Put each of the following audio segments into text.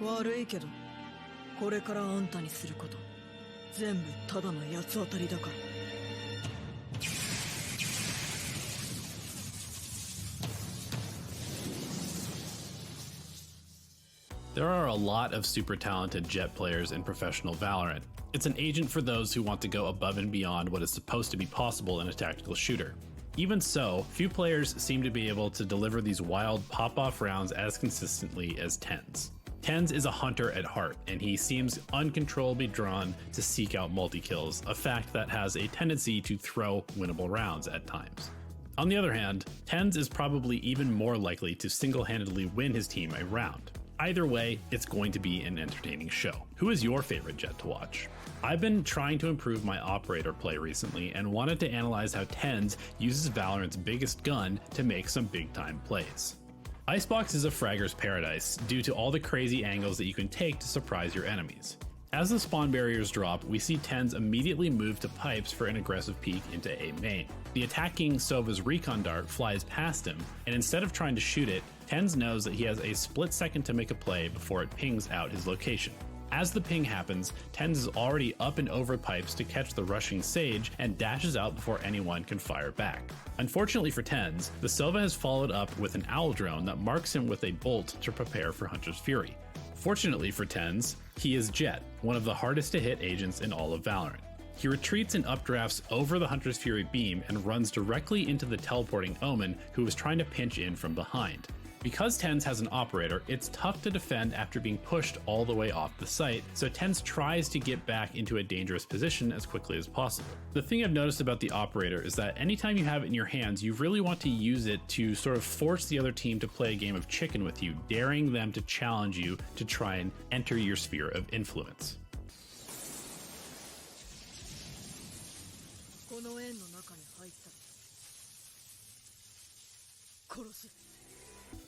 悪いけど、これからあんたにすること、全部ただの八つ当たりだから。There are a lot of super talented Jett players in professional Valorant. It's an agent for those who want to go above and beyond what is supposed to be possible in a tactical shooter. Even so, few players seem to be able to deliver these wild pop-off rounds as consistently as TenZ. TenZ is a hunter at heart, and he seems uncontrollably drawn to seek out multi-kills, a fact that has a tendency to throw winnable rounds at times. On the other hand, TenZ is probably even more likely to single-handedly win his team a round. Either way, it's going to be an entertaining show. Who is your favorite Jett to watch? I've been trying to improve my operator play recently and wanted to analyze how TenZ uses Valorant's biggest gun to make some big-time plays. Icebox is a fragger's paradise due to all the crazy angles that you can take to surprise your enemies. As the spawn barriers drop, we see TenZ immediately move to pipes for an aggressive peek into A main. The attacking Sova's recon dart flies past him, and instead of trying to shoot it, TenZ knows that he has a split second to make a play before it pings out his location. As the ping happens, TenZ is already up and over pipes to catch the rushing Sage and dashes out before anyone can fire back. Unfortunately for TenZ, the Sova has followed up with an owl drone that marks him with a bolt to prepare for Hunter's Fury. Fortunately for TenZ, he is Jett, one of the hardest to hit agents in all of Valorant. He retreats and updrafts over the Hunter's Fury beam and runs directly into the teleporting Omen, who is trying to pinch in from behind. Because TenZ has an operator, it's tough to defend after being pushed all the way off the site, so TenZ tries to get back into a dangerous position as quickly as possible. The thing I've noticed about the operator is that anytime you have it in your hands, you really want to use it to sort of force the other team to play a game of chicken with you, daring them to challenge you to try and enter your sphere of influence.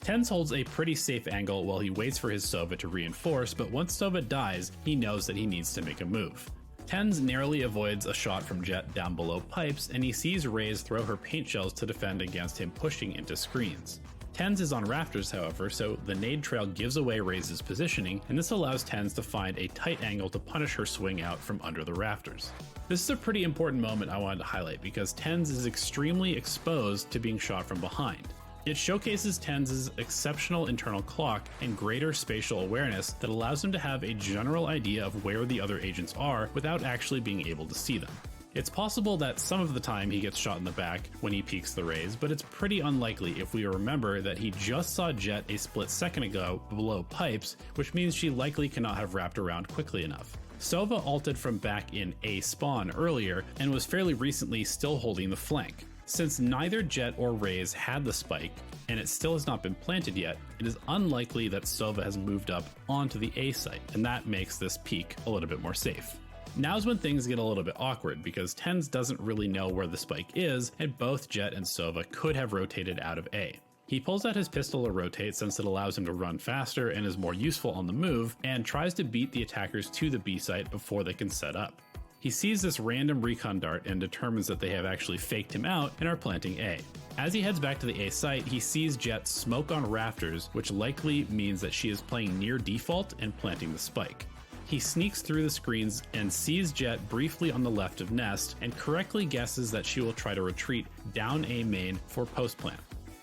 TenZ holds a pretty safe angle while he waits for his Sova to reinforce, but once Sova dies, he knows that he needs to make a move. TenZ narrowly avoids a shot from Jett down below pipes, and he sees Raze throw her paint shells to defend against him pushing into screens. TenZ is on rafters, however, so the nade trail gives away Raze's positioning, and this allows TenZ to find a tight angle to punish her swing out from under the rafters. This is a pretty important moment I wanted to highlight because TenZ is extremely exposed to being shot from behind. It showcases TenZ's exceptional internal clock and greater spatial awareness that allows him to have a general idea of where the other agents are without actually being able to see them. It's possible that some of the time he gets shot in the back when he peeks the Raze, but it's pretty unlikely if we remember that he just saw Jett a split second ago below pipes, which means she likely cannot have wrapped around quickly enough. Sova ulted from back in A spawn earlier and was fairly recently still holding the flank. Since neither Jett or Raze had the spike, and it still has not been planted yet, it is unlikely that Sova has moved up onto the A site, and that makes this peek a little bit more safe. Now's when things get a little bit awkward, because TenZ doesn't really know where the spike is, and both Jett and Sova could have rotated out of A. He pulls out his pistol to rotate since it allows him to run faster and is more useful on the move, and tries to beat the attackers to the B site before they can set up. He sees this random recon dart and determines that they have actually faked him out and are planting A. As he heads back to the A site, he sees Jett smoke on rafters, which likely means that she is playing near default and planting the spike. He sneaks through the screens and sees Jett briefly on the left of Nest and correctly guesses that she will try to retreat down A main for post plant.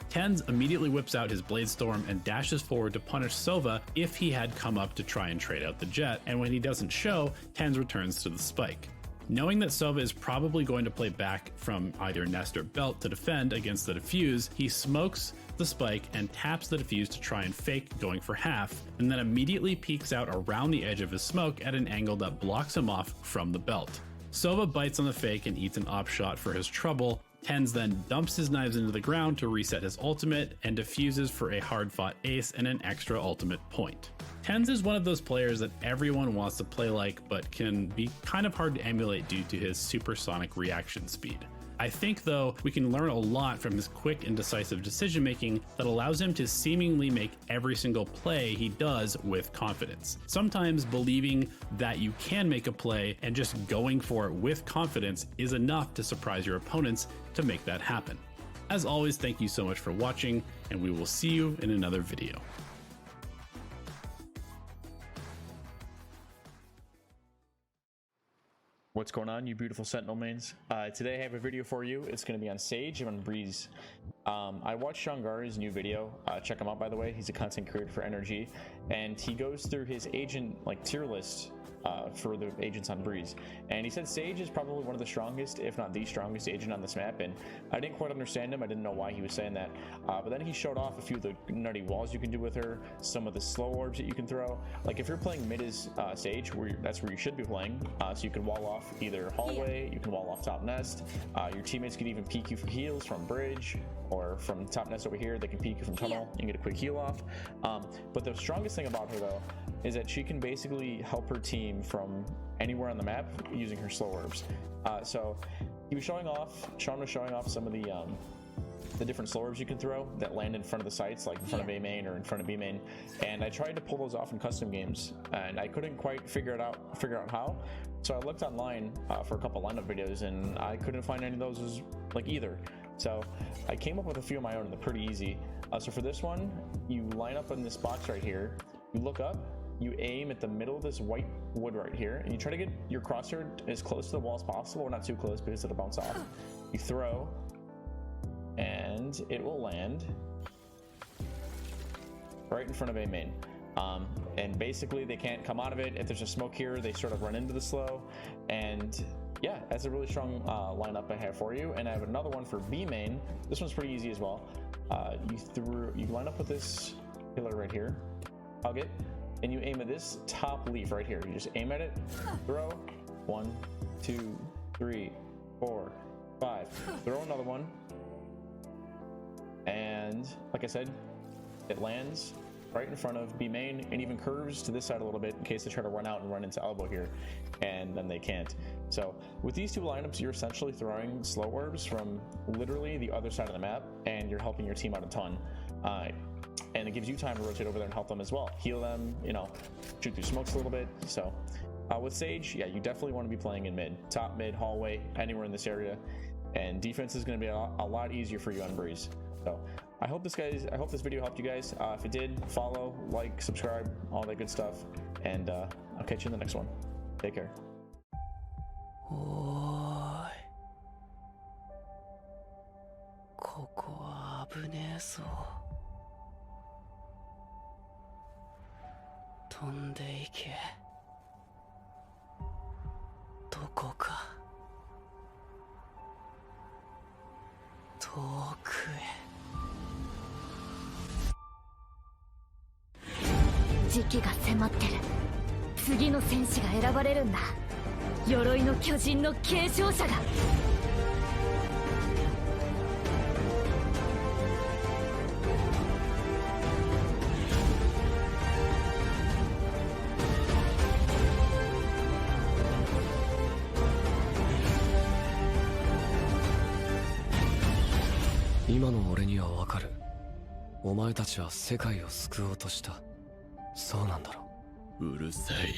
TenZ immediately whips out his Bladestorm and dashes forward to punish Sova if he had come up to try and trade out the Jett, and when he doesn't show, TenZ returns to the spike. Knowing that Sova is probably going to play back from either Nest or Belt to defend against the defuse, he smokes the spike and taps the defuse to try and fake going for half, and then immediately peeks out around the edge of his smoke at an angle that blocks him off from the Belt. Sova bites on the fake and eats an op shot for his trouble. TenZ then dumps his knives into the ground to reset his ultimate and defuses for a hard-fought ace and an extra ultimate point. TenZ is one of those players that everyone wants to play like, but can be kind of hard to emulate due to his supersonic reaction speed. I think, though, we can learn a lot from his quick and decisive decision making that allows him to seemingly make every single play he does with confidence. Sometimes believing that you can make a play and just going for it with confidence is enough to surprise your opponents to make that happen. As always, thank you so much for watching, and we will see you in another video. What's going on, you beautiful Sentinel mains? Today I have a video for you. It's going to be on Sage and on Breeze. I watched Shangari's new video. Check him out, by the way. He's a content creator for NRG, and he goes through his agent tier list for the agents on Breeze. And he said Sage is probably one of the strongest, if not the strongest agent on this map. And I didn't quite understand him. I didn't know why he was saying that. But then he showed off a few of the nutty walls you can do with her, some of the slow orbs that you can throw. Like if you're playing mid as Sage, that's where you should be playing. So you can wall off either hallway, you can wall off top nest. Your teammates can even peek you for heals from bridge, or from top nest over here, they can peek you from tunnel and get a quick heal off. But the strongest thing about her though is that she can basically help her team from anywhere on the map using her slow orbs. So he was showing off some of the different slow orbs you can throw that land in front of the sites, like in front of A main or in front of B main. And I tried to pull those off in custom games, and I couldn't quite figure out how. So I looked online for a couple lineup videos, and I couldn't find any of those either. So I came up with a few of my own, and they're pretty easy. So for this one, you line up in this box right here, you look up, you aim at the middle of this white wood right here, and you try to get your crosshair as close to the wall as possible, or not too close because it'll bounce off. You throw, and it will land right in front of A main. And basically they can't come out of it. If there's a smoke here, they sort of run into the slow. And yeah, that's a really strong lineup I have for you. And I have another one for B main. This one's pretty easy as well. You line up with this pillar right here, hug it, and you aim at this top leaf right here. You just aim at it, throw, 1, 2, 3, 4, 5, throw another one, and like I said, it lands right in front of B main and even curves to this side a little bit in case they try to run out and run into elbow here, and then they can't. So with these two lineups, you're essentially throwing slow orbs from literally the other side of the map, and you're helping your team out a ton. And it gives you time to rotate over there and help them as well, heal them, shoot through smokes a little bit. So with Sage, yeah, you definitely want to be playing in mid, top mid, hallway, anywhere in this area, and defense is going to be a lot easier for you on Breeze. So I hope this video helped you guys. If it did, follow, like, subscribe, all that good stuff, and I'll catch you in the next one. Take care. Oi. ここは危ねえぞ。飛んでいけ。どこか遠くへ。時期が迫ってる。次の戦士が選ばれるんだ。鎧の巨人の継承者が。今の俺にはわかる。お前たちは世界を救おうとした。そうなんだろう。うるさい。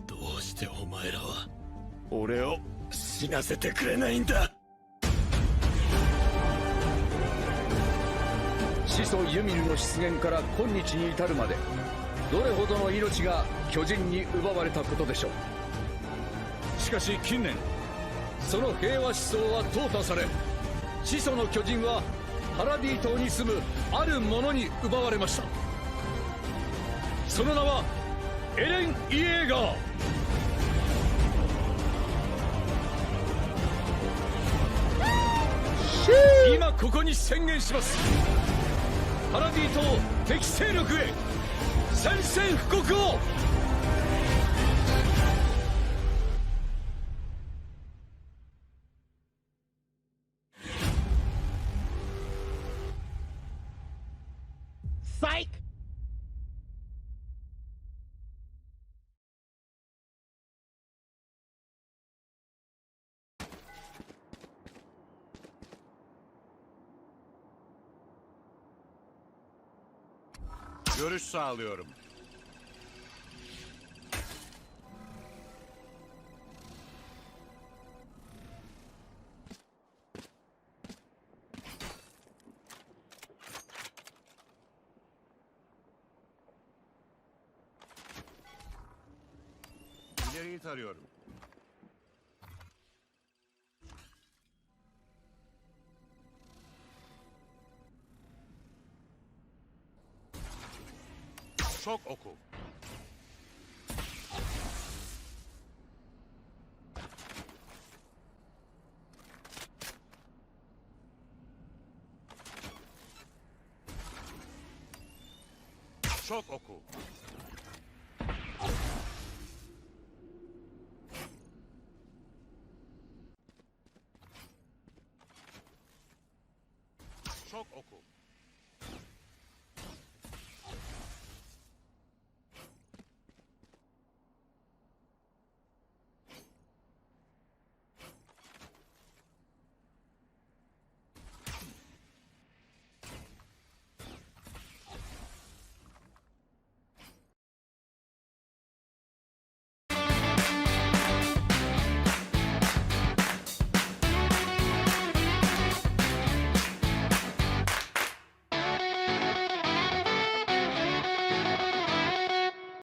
どうしてお前らは俺を死なせてくれないんだ。始祖ユミルの出現から今日に至るまで、どれほどの命が巨人に奪われたことでしょう。しかし近年、その平和思想は淘汰され、始祖の巨人はパラディ島に住むある者に奪われました。その名はエレン・イエーガー。今ここに宣言します。パラディ島敵勢力へ宣戦布告を。Görüş sağlıyorum. İleriyi tarıyorum. 諸国諸国